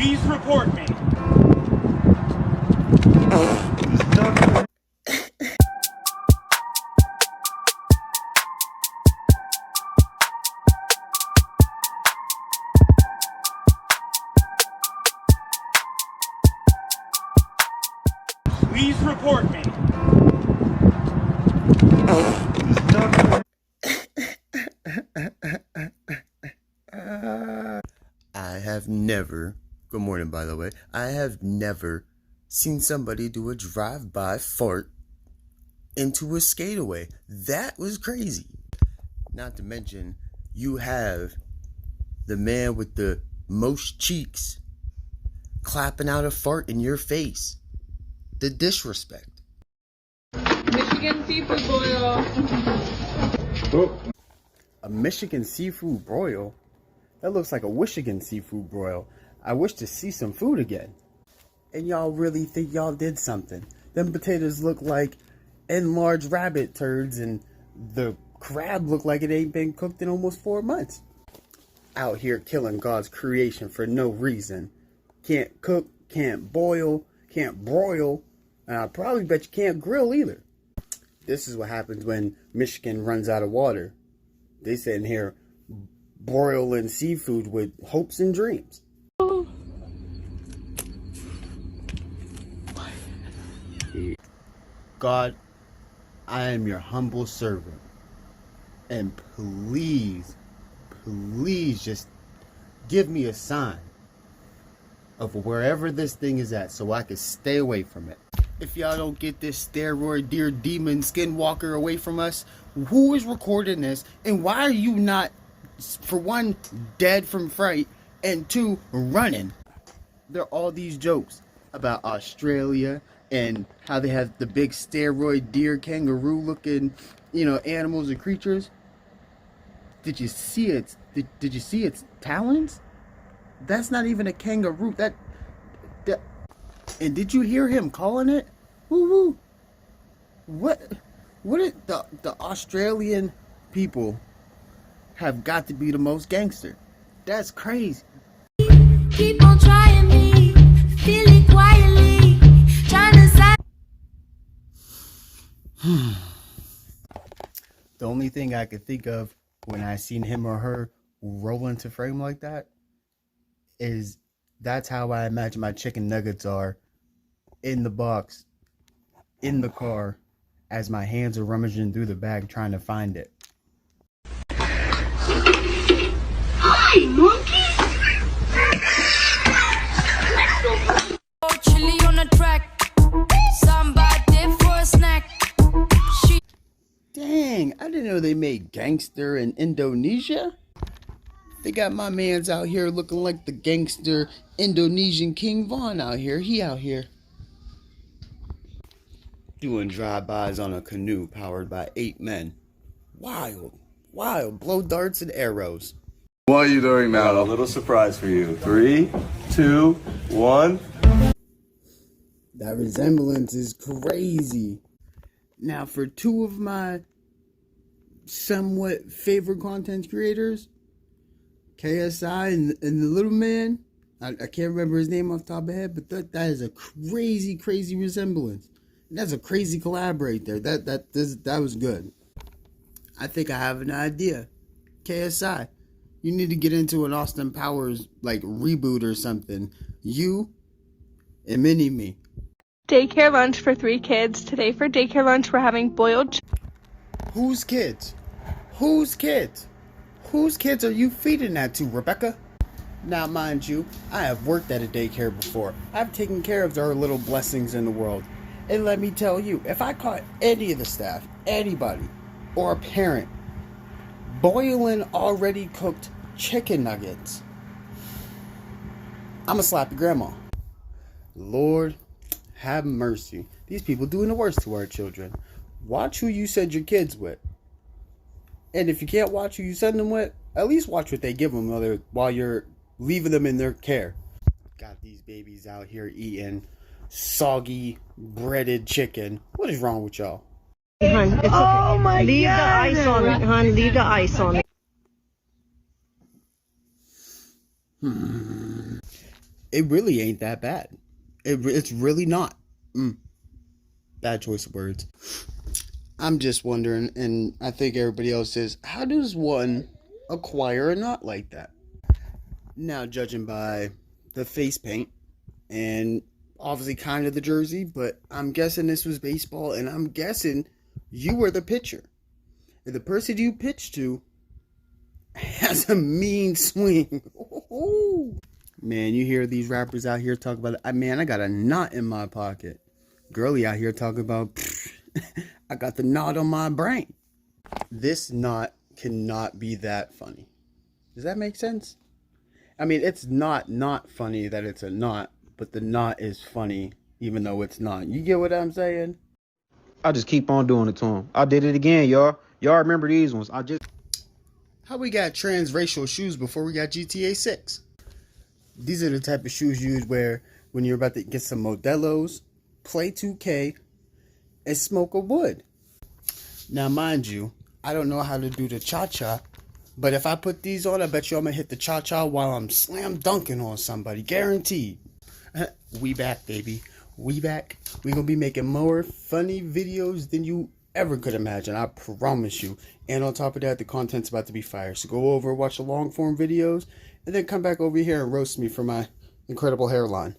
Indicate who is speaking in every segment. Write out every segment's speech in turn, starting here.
Speaker 1: Please report me. Please report me.
Speaker 2: I have never, good morning by the way, I have never seen somebody do a drive-by fart into a skateaway. That was crazy. Not to mention, you have the man with the most cheeks clapping out a fart in your face. The disrespect.
Speaker 3: Michigan seafood boil.
Speaker 2: Oh. A Michigan seafood broil? That looks like a Michigan seafood broil. I wish to see some food again. And y'all really think y'all did something. Them potatoes look like enlarged rabbit turds, and the crab look like it ain't been cooked in almost 4 months. Out here killing God's creation for no reason. Can't cook, can't boil, can't broil, and I probably bet you can't grill either. This is what happens when Michigan runs out of water. They sitting here broiling seafood with hopes and dreams. God, I am your humble servant. And please, please just give me a sign of wherever this thing is at so I can stay away from it. If y'all don't get this steroid deer demon skinwalker away from us, who is recording this, and why are you not, for one, dead from fright, and two, running? There are all these jokes about Australia and how they have the big steroid deer kangaroo looking, animals and creatures. Did you see its did you see its talons? That's not even a kangaroo. That and did you hear him calling it? Woo woo. What did the Australian people have got to be the most gangster? That's crazy.
Speaker 4: Keep on trying me, feeling quietly, trying to
Speaker 2: The only thing I could think of when I seen him or her roll into frame like that is that's how I imagine my chicken nuggets are in the box, in the car, as my hands are rummaging through the bag trying to find it.
Speaker 4: Hi, monkey! Oh, chili on the track. Somebody for a snack.
Speaker 2: Dang, I didn't know they made gangster in Indonesia. They got my mans out here looking like the gangster Indonesian King Von out here. He out here doing drive-bys on a canoe powered by 8 men. Wild, blow darts and arrows.
Speaker 5: What are you doing now? A little surprise for you. 3, 2, 1.
Speaker 2: That resemblance is crazy. Now, for two of my somewhat favorite content creators, KSI and the little man, I can't remember his name off the top of my head, but that is a crazy resemblance. That's a crazy collab right there. That was good. I think I have an idea. KSI, you need to get into an Austin Powers reboot or something. You and Mini-Me.
Speaker 3: Daycare lunch for 3 kids. Today for daycare lunch, we're having boiled
Speaker 2: Whose kids? Whose kids? Whose kids are you feeding that to, Rebecca? Now, mind you, I have worked at a daycare before. I've taken care of our little blessings in the world. And let me tell you, if I caught any of the staff, anybody, or a parent, boiling already cooked chicken nuggets, I'ma slap your grandma. Lord, have mercy. These people doing the worst to our children. Watch who you send your kids with. And if you can't watch who you send them with, at least watch what they give them while you're leaving them in their care. Got these babies out here eating soggy, breaded chicken. What is wrong with y'all?
Speaker 6: Hun, it's okay. Oh my Leave God. The ice on it, hun. Leave the ice on it.
Speaker 2: It really ain't that bad. It's really not. Bad choice of words. I'm just wondering, and I think everybody else is, how does one acquire a knot like that? Now, judging by the face paint and obviously kind of the jersey, but I'm guessing this was baseball, and I'm guessing you were the pitcher. And the person you pitched to has a mean swing. Man, you hear these rappers out here talk about, man, I got a knot in my pocket. Girlie out here talking about, I got the knot on my brain. This knot cannot be that funny. Does that make sense? I mean, it's not funny that it's a knot, but the knot is funny even though it's not. You get what I'm saying?
Speaker 7: I just keep on doing it to him. I did it again, y'all. Y'all remember these ones.
Speaker 2: How we got transracial shoes before we got GTA 6? These are the type of shoes you wear when you're about to get some Modelos, play 2K, and smoke a wood. Now, mind you, I don't know how to do the cha-cha, but if I put these on, I bet you I'm going to hit the cha-cha while I'm slam dunking on somebody. Guaranteed. We back, baby. We back. We going to be making more funny videos than you ever could imagine. I promise you. And on top of that, the content's about to be fire. So go over, watch the long form videos, and then come back over here and roast me for my incredible hairline.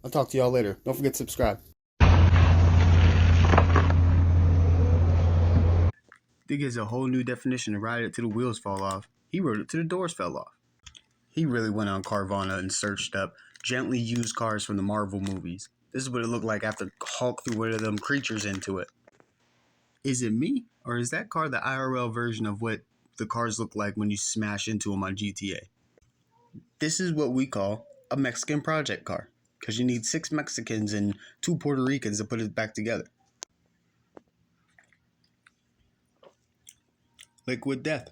Speaker 2: I'll talk to y'all later. Don't forget to subscribe. He gives a whole new definition of ride it till the wheels fall off. He wrote it till the doors fell off. He really went on Carvana and searched up gently used cars from the Marvel movies. This is what it looked like after Hulk threw one of them creatures into it. Is it me? Or is that car the IRL version of what the cars look like when you smash into them on GTA? This is what we call a Mexican project car. Because you need 6 Mexicans and 2 Puerto Ricans to put it back together. Liquid Death.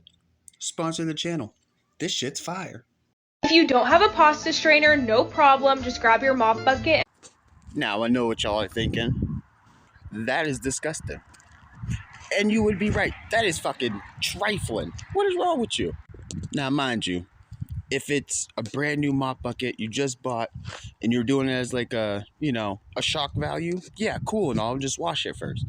Speaker 2: Sponsor the channel. This shit's fire.
Speaker 3: If you don't have a pasta strainer, no problem. Just grab your mop bucket.
Speaker 2: Now I know what y'all are thinking. That is disgusting. And you would be right. That is fucking trifling. What is wrong with you? Now, mind you, if it's a brand new mop bucket you just bought and you're doing it as like a, a shock value, yeah, cool and all, just wash it first.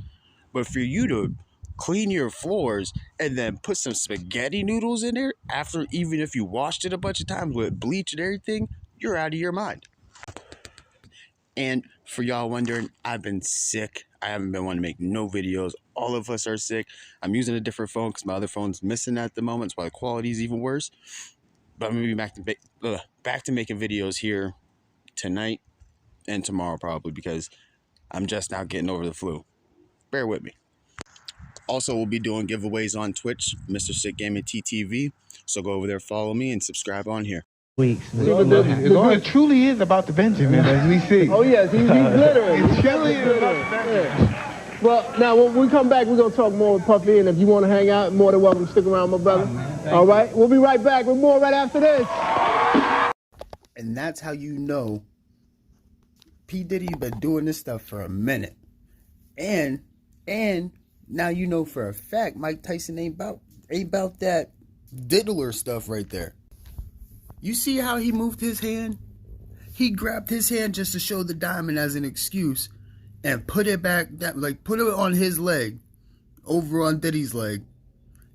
Speaker 2: But for you to clean your floors and then put some spaghetti noodles in there after, even if you washed it a bunch of times with bleach and everything, you're out of your mind. And for y'all wondering, I've been sick. I haven't been wanting to make no videos. All of us are sick. I'm using a different phone because my other phone's missing at the moment. That's why the quality is even worse. But I'm going to be back to making videos here tonight and tomorrow probably because I'm just now getting over the flu. Bear with me. Also, we'll be doing giveaways on Twitch, Mr.Sickgaming TTV. So go over there, follow me, and subscribe on here.
Speaker 8: Weeks. It truly is about the Benjamin, as we see.
Speaker 9: Oh, yes, he's glittering.
Speaker 8: It truly is about the Benjamin.
Speaker 9: Yeah. Well, now, when we come back, we're going to talk more with Puffy, and if you want to hang out, more than welcome to stick around, my brother. All right? We'll be right back with more right after this.
Speaker 2: And that's how you know P. Diddy been doing this stuff for a minute. And now you know for a fact Mike Tyson ain't about that diddler stuff right there. You see how he moved his hand? He grabbed his hand just to show the diamond as an excuse and put it back, put it on his leg, over on Diddy's leg,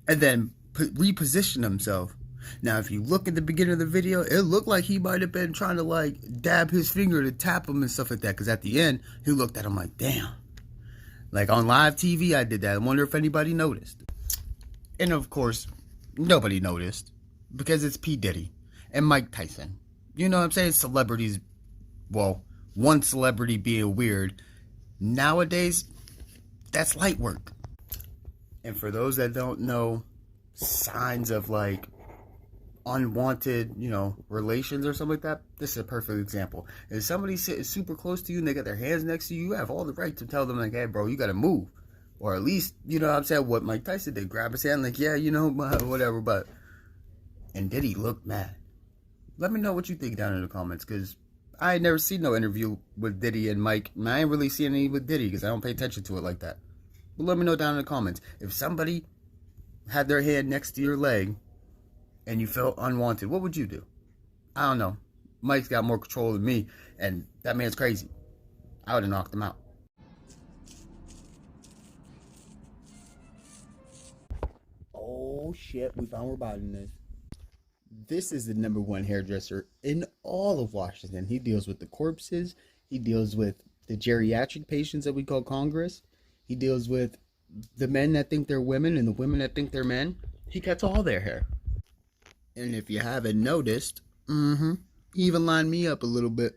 Speaker 2: and then reposition himself. Now, if you look at the beginning of the video, it looked like he might have been trying to dab his finger to tap him and stuff like that. Because at the end, he looked at him like, damn. Like on live TV, I did that. I wonder if anybody noticed. And of course, nobody noticed because it's P. Diddy and Mike Tyson. You know what I'm saying? Celebrities, well, one celebrity being weird. Nowadays, that's light work. And for those that don't know, signs of unwanted, relations or something like that, this is a perfect example. If somebody's sitting super close to you and they got their hands next to you, you have all the right to tell them hey bro, you gotta move. Or at least, you know what I'm saying, what Mike Tyson did, grab his hand yeah, whatever, but. And Diddy looked mad. Let me know what you think down in the comments, because I ain't never seen no interview with Diddy and Mike, and I ain't really seen any with Diddy because I don't pay attention to it like that. But let me know down in the comments. If somebody had their hand next to your leg and you felt unwanted, what would you do? I don't know. Mike's got more control than me, and that man's crazy. I would have knocked him out. Oh shit, we found where Biden is. This is the #1 hairdresser in all of Washington. He deals with the corpses. He deals with the geriatric patients that we call Congress. He deals with the men that think they're women and the women that think they're men. He cuts all their hair. And if you haven't noticed, he even lined me up a little bit.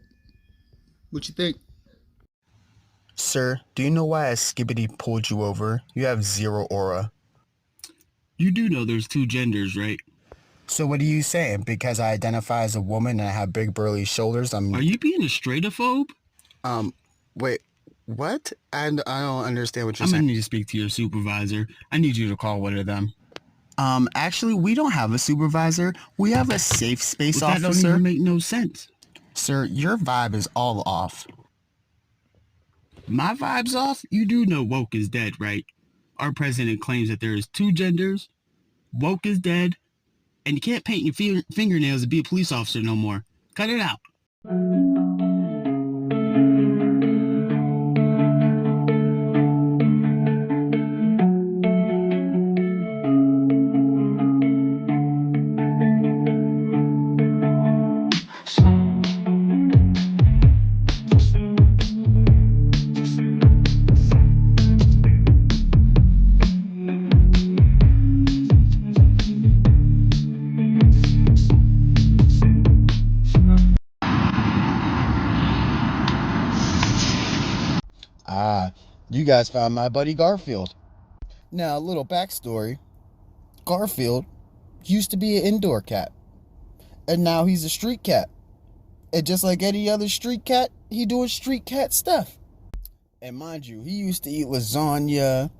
Speaker 2: What you think? Sir, do you know why a skibbity pulled you over? You have zero aura.
Speaker 10: You do know there's 2 genders, right?
Speaker 2: So what are you saying? Because I identify as a woman and I have big burly shoulders, I'm...
Speaker 10: Are you being a straightophobe?
Speaker 2: Wait, what? I don't understand what you're
Speaker 10: I'm
Speaker 2: saying.
Speaker 10: gonna need to speak to your supervisor. I need you to call one of them.
Speaker 2: Actually, we don't have a supervisor. We have a safe space
Speaker 10: That don't
Speaker 2: officer.
Speaker 10: even make no sense.
Speaker 2: Sir, your vibe is all off.
Speaker 10: My vibe's off? You do know woke is dead, right? Our president claims that there is 2 genders. Woke is dead. And you can't paint your fingernails to be a police officer no more. Cut it out.
Speaker 2: You guys found my buddy Garfield. Now, a little backstory. Garfield used to be an indoor cat. And now he's a street cat. And just like any other street cat, he doing street cat stuff. And mind you, he used to eat lasagna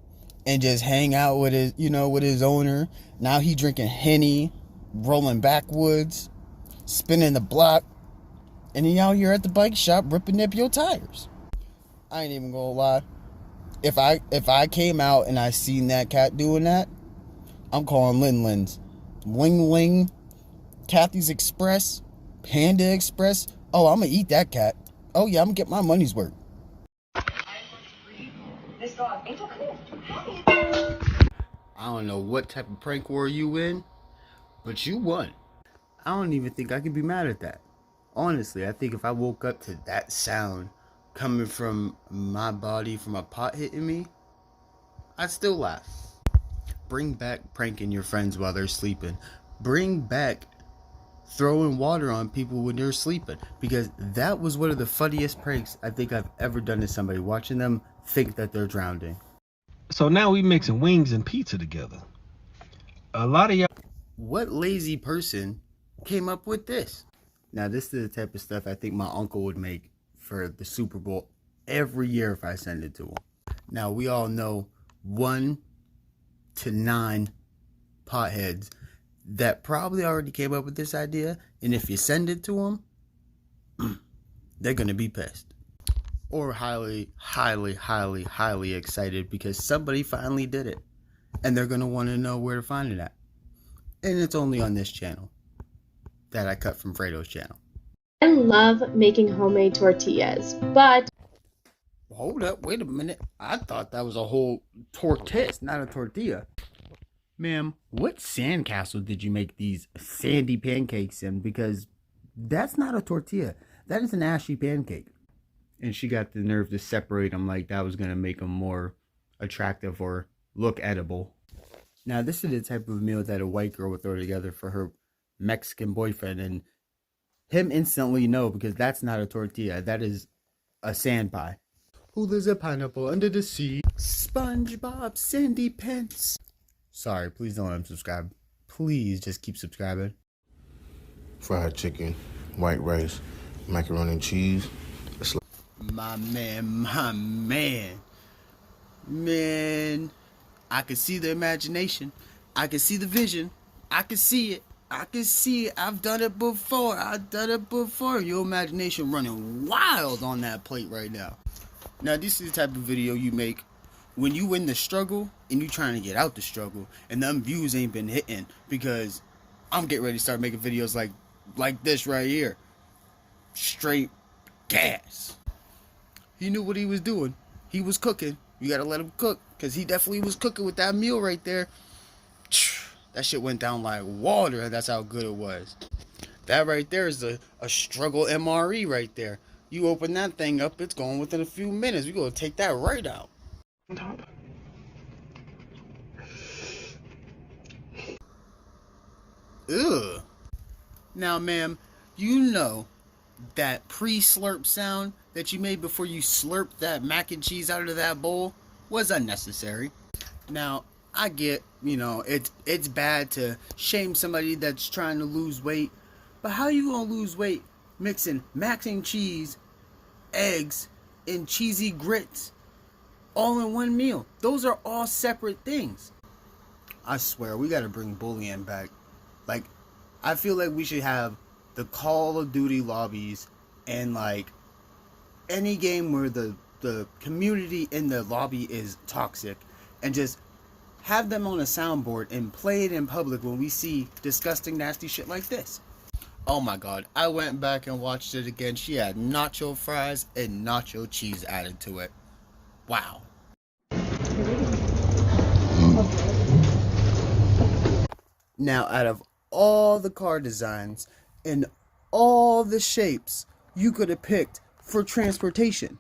Speaker 2: and just hang out with his, with his owner. Now he drinking Henny, rolling backwoods, spinning the block. And he out here at the bike shop ripping up your tires. I ain't even gonna lie. If I came out and I seen that cat doing that, I'm calling Lin-Lin's. Ling Ling, Kathy's Express, Panda Express. Oh, I'm gonna eat that cat. Oh yeah, I'm gonna get my money's worth. I don't know what type of prank war you in, but you won. I don't even think I could be mad at that. Honestly, I think if I woke up to that sound coming from my body, from a pot hitting me, I'd still laugh. Bring back pranking your friends while they're sleeping. Bring back throwing water on people when they're sleeping, because that was one of the funniest pranks I think I've ever done to somebody, watching them think that they're drowning.
Speaker 11: So now we mixing wings and pizza together. A lot of y'all...
Speaker 2: What lazy person came up with this? Now, this is the type of stuff I think my uncle would make for the Super Bowl every year if I send it to him. Now, we all know 1 to 9 potheads that probably already came up with this idea, and if you send it to them, they're gonna be pissed. Or highly, highly, highly, highly excited because somebody finally did it, and they're gonna want to know where to find it at. And it's only on this channel that I cut from Fredo's channel.
Speaker 12: I love making homemade tortillas, but...
Speaker 2: Hold up, wait a minute. I thought that was a whole tortilla, not a tortilla. Ma'am, what sandcastle did you make these sandy pancakes in? Because that's not a tortilla. That is an ashy pancake. And she got the nerve to separate them like that was going to make them more attractive or look edible. Now, this is the type of meal that a white girl would throw together for her Mexican boyfriend, and him instantly know, because that's not a tortilla. That is a sand pie. Who lives a pineapple under the sea? SpongeBob, Sandy Pants. Sorry, please don't unsubscribe. Please just keep subscribing.
Speaker 13: Fried chicken, white rice, macaroni and cheese.
Speaker 2: My man. Man, I can see the imagination. I can see the vision. I can see it. I've done it before. Your imagination running wild on that plate right now. Now, this is the type of video you make when you in the struggle and you trying to get out the struggle, and them views ain't been hitting, because I'm getting ready to start making videos like this right here. straight gas. He knew what he was doing. He was cooking. You gotta let him cook, because he definitely was cooking with that meal right there. That shit went down like water. That's how good it was. That right there is a struggle MRE right there. You open that thing up, it's going within a few minutes. We're going to take that right out. Ugh. Now, ma'am, you know that pre-slurp sound that you made before you slurped that mac and cheese out of that bowl was unnecessary. Now, I get, it's bad to shame somebody that's trying to lose weight, but how you gonna lose weight mixing mac and cheese, eggs, and cheesy grits all in one meal? Those are all separate things. I swear, we gotta bring bullying back. Like, I feel like we should have the Call of Duty lobbies and like any game where the community in the lobby is toxic, and just have them on a soundboard and play it in public when we see disgusting, nasty shit like this. Oh my god, I went back and watched it again. She had nacho fries and nacho cheese added to it. Wow. Now, out of all the car designs and all the shapes you could have picked for transportation,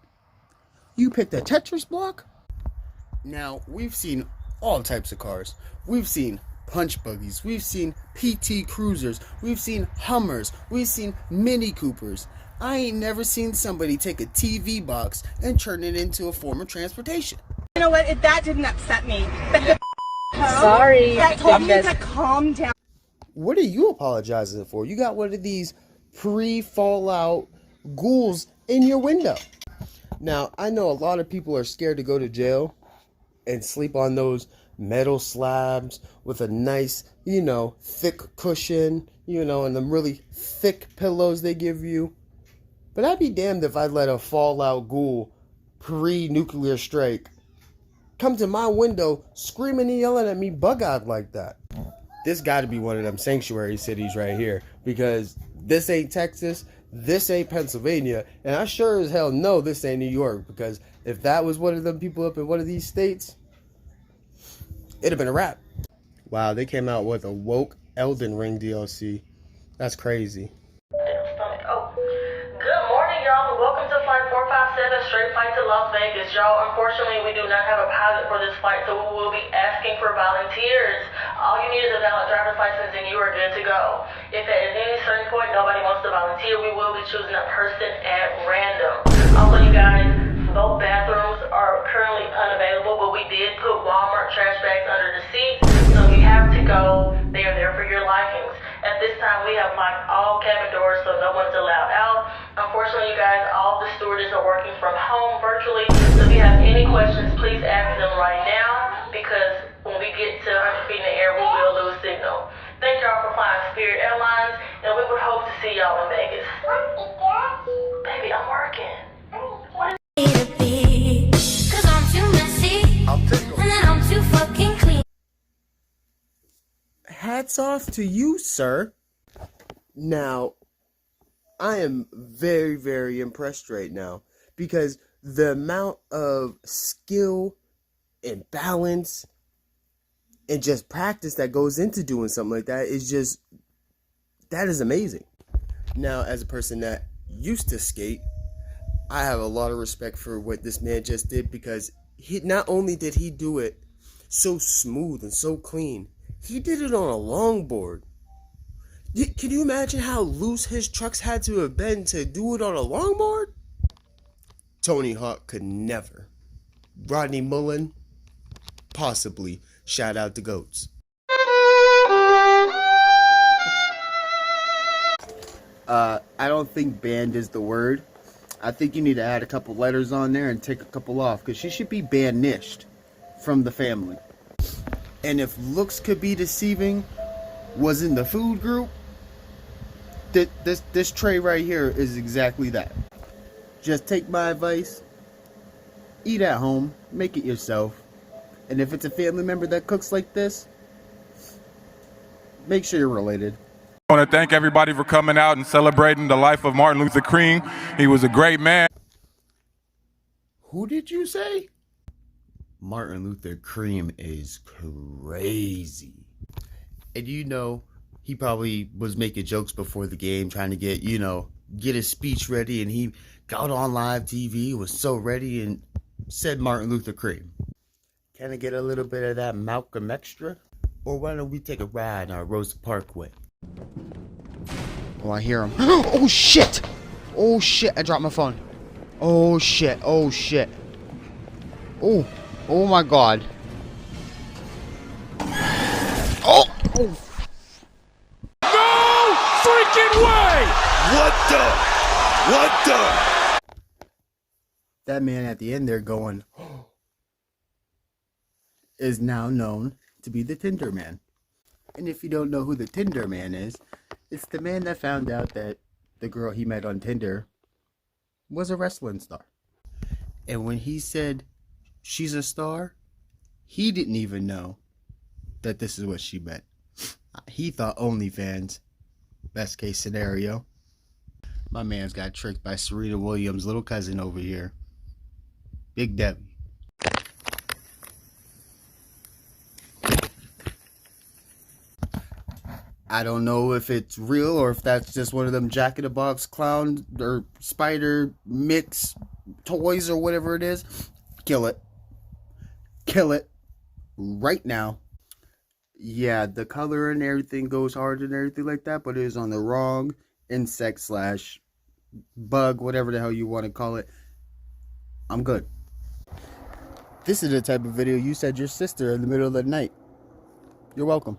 Speaker 2: you picked a Tetris block? Now, we've seen all types of cars. We've seen punch buggies, we've seen PT Cruisers, we've seen Hummers, we've seen Mini Coopers. I ain't never seen somebody take a TV box and turn it into a form of transportation.
Speaker 6: You know what? That didn't upset me.
Speaker 12: Sorry.
Speaker 6: That told me to calm down.
Speaker 2: What are you apologizing for? You got one of these pre-Fallout ghouls in your window. Now, I know a lot of people are scared to go to jail and sleep on those metal slabs with a nice, thick cushion, and them really thick pillows they give you. But I'd be damned if I'd let a Fallout ghoul pre-nuclear strike come to my window screaming and yelling at me bug-eyed like that. This got to be one of them sanctuary cities right here, because this ain't Texas, this ain't Pennsylvania, and I sure as hell know this ain't New York, because if that was one of them people up in one of these states, it'd have been a wrap. Wow, they came out with a woke Elden Ring DLC. That's crazy.
Speaker 14: Good morning, y'all, and welcome to Flight 457, straight flight to Las Vegas. Y'all, unfortunately, we do not have a pilot for this flight, so we will be asking for volunteers. All you need is a valid driver's license, and you are good to go. If at any certain point nobody wants to volunteer, we will be choosing a person at random. Also, you guys, both bathrooms are currently unavailable, but we did put Walmart trash bags under the seat, so if you have to go, they are there for your likings. At this time, we have locked all cabin doors, so no one's allowed out. Unfortunately, you guys, all the stewardesses are working from home virtually, so if you have any questions, please ask them right now, because when we get to 100 feet in the air, we will lose signal. Thank y'all for flying Spirit Airlines, and we would hope to see y'all in Vegas. Baby, I'm working.
Speaker 4: Cause I'm too messy, and then I'm too fucking clean.
Speaker 2: Hats off to you, sir. Now, I am very, very impressed right now, because the amount of skill and balance and just practice that goes into doing something like that is amazing. Now, as a person that used to skate, I have a lot of respect for what this man just did, because not only did he do it so smooth and so clean, he did it on a longboard. Can you imagine how loose his trucks had to have been to do it on a longboard? Tony Hawk could never. Rodney Mullen, possibly. Shout out to GOATs. I don't think banned is the word. I think you need to add a couple letters on there and take a couple off, because she should be banished from the family. And if looks could be deceiving was in the food group, this tray right here is exactly that. Just take my advice, eat at home, make it yourself, and if it's a family member that cooks like this, make sure you're related.
Speaker 15: I want to thank everybody for coming out and celebrating the life of Martin Luther King. He was a great man.
Speaker 2: Who did you say? Martin Luther King is crazy. And you know, he probably was making jokes before the game, trying to get, you know, get his speech ready, and he got on live TV, was so ready, and said Martin Luther King. Can I get a little bit of that Malcolm extra? Or why don't we take a ride on Rosa Parkway?
Speaker 7: Oh, I hear him. Oh, shit! Oh, shit, I dropped my phone. Oh, shit, oh, shit. Oh, oh my God. Oh! Oh!
Speaker 1: No freaking way!
Speaker 5: What the?
Speaker 2: That man at the end there going, is now known to be the Tinder Man. And if you don't know who the Tinder Man is, it's the man that found out that the girl he met on Tinder was a wrestling star. And when he said she's a star, he didn't even know that this is what she meant. He thought OnlyFans, best case scenario. My man's got tricked by Serena Williams' little cousin over here, Big Debbie. I don't know if it's real or if that's just one of them Jack-in-the-Box clown or spider mix toys or whatever it is. Kill it. Kill it. Right now. Yeah, the color and everything goes hard and everything like that, but it is on the wrong insect / bug, whatever the hell you want to call it. I'm good. This is the type of video you said your sister in the middle of the night. You're welcome.